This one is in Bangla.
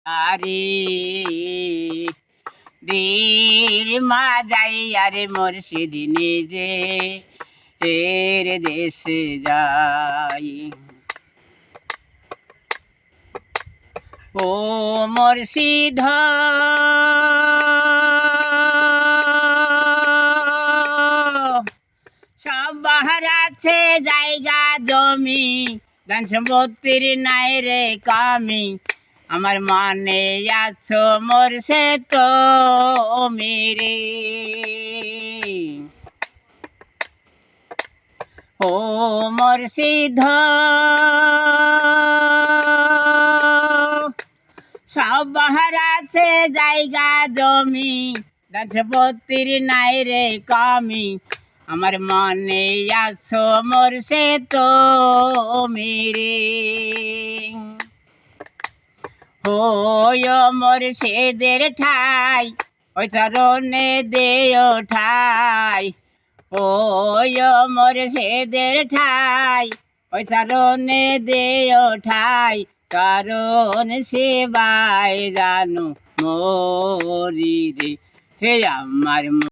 আরে বীর মা যাই আরে মুর্শিদ নিজে এর দেশে যাই। ও মুর্শিদ সব বাহার আছে জায়গা জমি, গান সম্পত্তির নাই রে কামি, আমার মনে আছো মরছে তো মেরে। ও মুর্শিদ সব বাহার আছে জায়গা জমি, গান সম্পত্তির নাই রে কামি, আমার মনে আছো মরছে তো মেরে। ওয় মুর্শিদের ঠাই ওই চরণে দেও ঠাই, ওয় মুর্শিদের ঠাই ওই চরণে দেও ঠাই, চরণ সেবায় জানো মরি রে হে আমার।